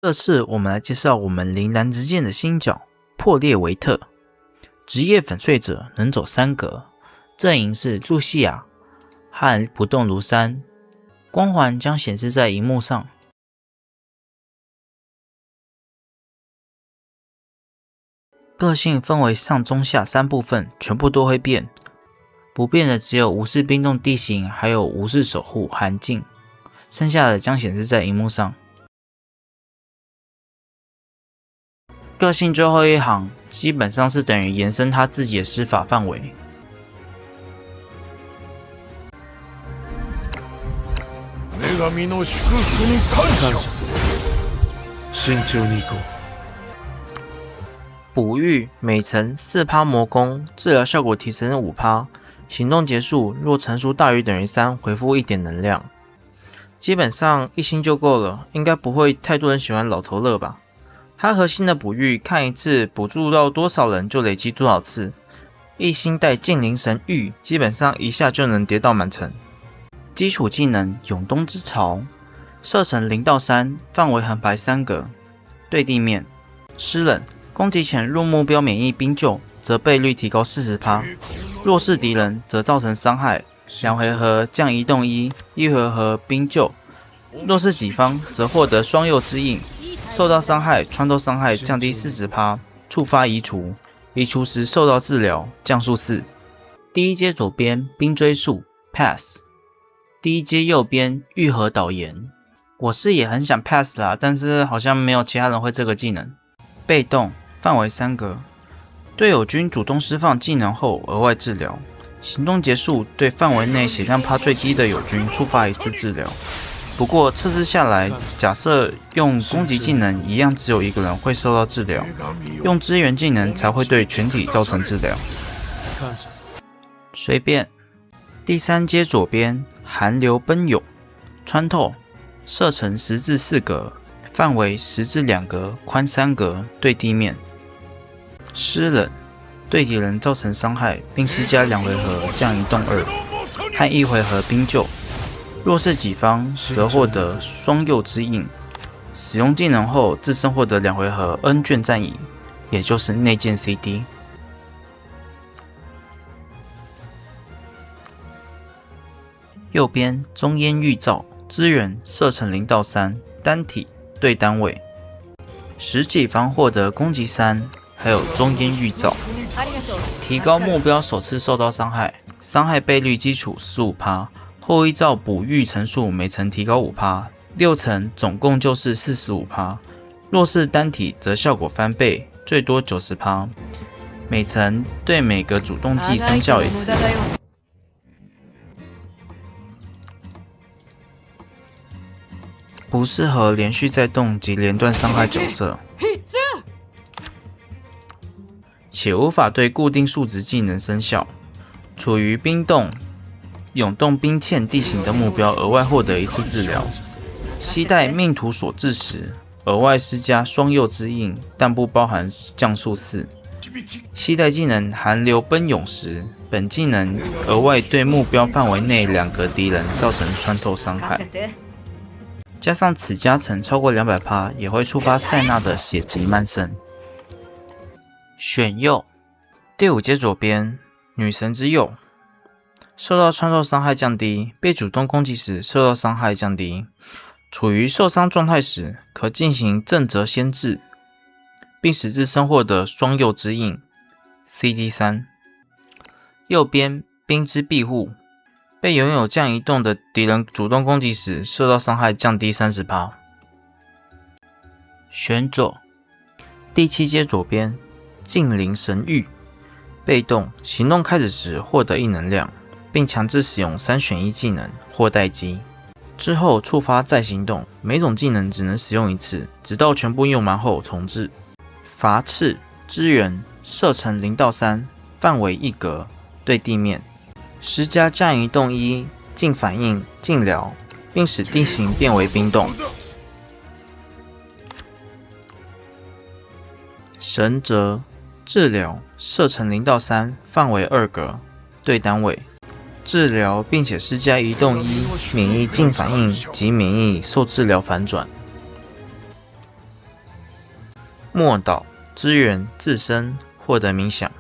這次我們來介紹我們靈藍之劍的新角破裂維特，職業粉碎者，能走3格，陣營是露西亞和不動如山，光環將顯示在熒幕上。個性分為上中下3部分，全部都會變，不變的只有无視冰凍地形，還有無視守護寒境，剩下的將顯示在熒幕上。個性最後一行基本上是等於延伸他自己的施法範圍。女神の祝福に感謝する。慎重に行こう。哺育每层4%魔攻，治療效果提升5%。行動結束，若乘數大於等於3，回復1點能量。基本上1星就夠了，應該不會太多人喜歡老頭樂吧。它核心的哺育，看一次捕捉到多少人就累積多少次。1星帶精靈神域，基本上一下就能跌到滿層。基礎技能永冬之潮，射程0到3，範圍橫排3格，對地面。濕冷，攻擊前若目標免疫冰臼，則倍率提高40%。弱勢敵人則造成傷害，2回合降移動1，1回合冰臼。弱勢己方則獲得雙右之印。受到傷害，穿透傷害降低40%，觸發移除，移除時受到治療，降速4。第一階左邊冰錐術 Pass， 第一階右邊愈合導言。我是也很想 Pass 啦，但是好像沒有其他人會這個技能。被動範圍3格，隊友軍主動釋放技能後額外治療，行動結束對範圍內血量趴最低的友軍觸發1次治療。不過測試下來，假設用攻擊技能一樣，只有1個人會受到治療，用支援技能才會對全體造成治療。隨便。第3階左邊寒流奔湧，穿透，射程10至4格，範圍10至2格，寬3格，對地面。濕冷，對敵人造成傷害，並施加2回合降移動2，和1回合冰臼。弱勢己方則獲得雙右之印，使用技能後自身獲得2回合 N 卷戰役，也就是內建 CD。右邊中煙預兆，支援射程0到3，單體對單位，使己方獲得攻擊3，還有中煙預兆，提高目標首次受到傷害，傷害倍率基礎15%。後依照哺育層數，每層提高5%，6層總共就是45%。若是單體則效果翻倍，最多90%。每層對每個主動技生效1次。不適合連續在動及連段傷害角色，且無法對固定數值技能生效。處於冰凍、永凍冰嵌地形的目標額外獲得1次治療。攜帶命途所致時，額外施加雙右之印，但不包含降速4。攜帶技能寒流奔湧時，本技能額外對目標範圍內2格敵人造成穿透傷害。加上此加成超過200%，也會觸發塞納的血極慢生。選右，第5階左邊女神之右。受到穿透傷害降低，被主動攻擊時受到傷害降低。處於受傷狀態時，可進行正則先制，並使自身獲得雙右之印 CD3。右邊冰之庇護，被擁有降移動的敵人主動攻擊時受到傷害降低30%。選左，第7階左邊精靈神域，被動行動開始時獲得1能量，並強制使用3選1技能或待機，之後觸發再行動，每種技能只能使用1次，直到全部用完後重置。伐刺支援射程0到3，範圍1格，對地面，施加降移動1，近反應，近療，並使地形變為冰凍。神哲治療射程0到3，範圍2格，對單位。治療並且施加移動1，免疫近反應及免疫受治療反轉。木偶島支援自身獲得冥想。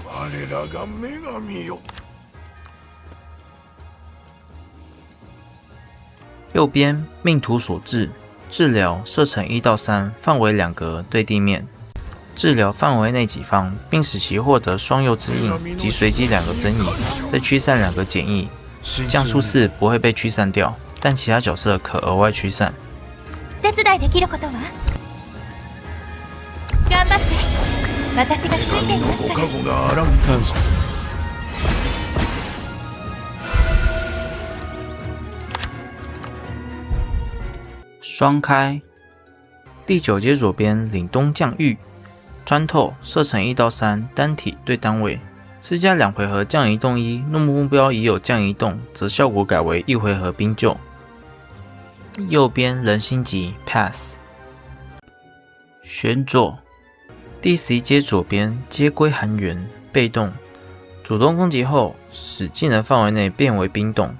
我らが女神よ。右邊命途所至，治療射程1到3，範圍2格對地面，治療範圍內己方，並使其獲得雙右之印及隨機2個增益，再驅散2個減益。降速4不會被驅散掉，但其他角色可額外驅散。手伝いできることは？頑張って。私がついていますから。ご加護があらん感謝する。雙開，第9階左邊凜冬降域，穿透射程1到3，單體對單位，施加2回合降移動1，若目標已有降移動，則效果改為1回合冰救。右邊人心級 Pass， 旋左，第11階左邊接歸寒源，被動，主動攻擊後使技能範圍內變為冰凍，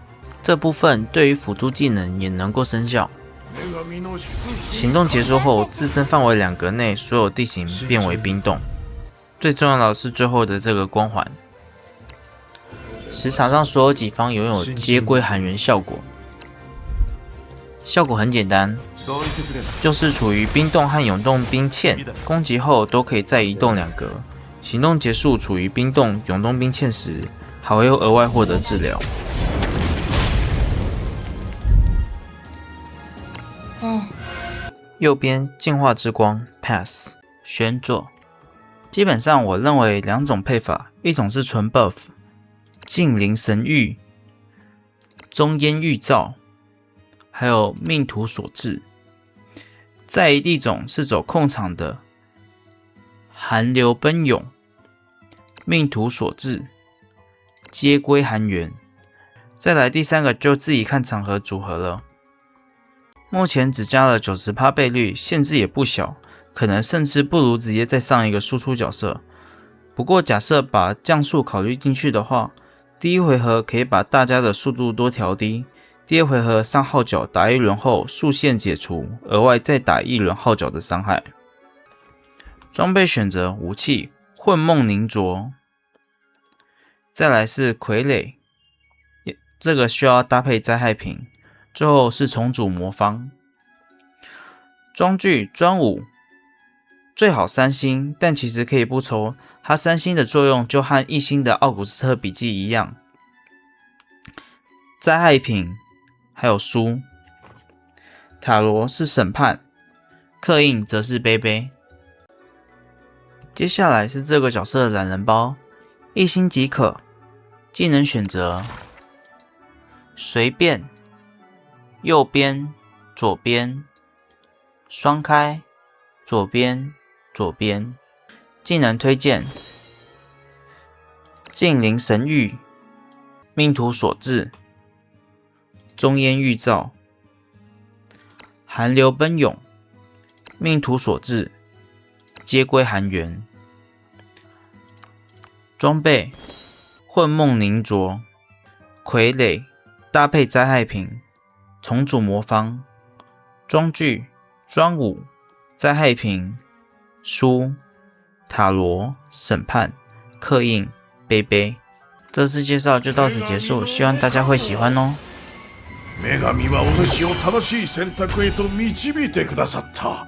這部分對於輔助技能也能夠生效。行動結束後，自身範圍2格內所有地形變為冰凍。最重要的是最後的這個光環，使場上所有己方擁有接歸寒源效果。效果很簡單，就是處於冰凍和永凍冰塹攻擊後都可以再移動2格。行動結束處於冰凍、永凍冰塹時，還會額外獲得治療。右邊淨化之光 Pass， 旋左。基本上我認為2種配法，一種是純 buff， 淨靈神域、中煙預兆，還有命途所至。再一種是走控場的寒流奔湧、命途所至、接歸寒源。再來第3個就自己看場合組合了。目前只加了 90% 倍率，限制也不小，可能甚至不如直接再上一個輸出角色。不過假設把降速考慮進去的話，第1回合可以把大家的速度多調低，第2回合上號角打1輪後速限解除，額外再打1輪號角的傷害。裝備選擇武器混夢凝琢，再來是傀儡，這個需要搭配災害瓶。最後是重組魔方。裝具專武最好3星，但其實可以不抽，它3星的作用就和1星的奧古斯特筆記一樣。災害品還有書，塔羅是審判，刻印則是杯杯。接下來是這個角色的懶人包，1星即可，技能選擇隨便。右邊、左邊，雙開，左邊、左邊。技能推薦：淨靈神域、命途所至、中煙預兆、寒流奔湧、命途所至、接歸寒源。裝備：混夢凝琢、傀儡，搭配災害瓶。重組魔方。裝具專武、災害瓶、書、塔羅、審判、刻印、杯杯。這次介紹就到此結束，希望大家會喜歡哦。女神はお主を正しい選択へと導いてくださった。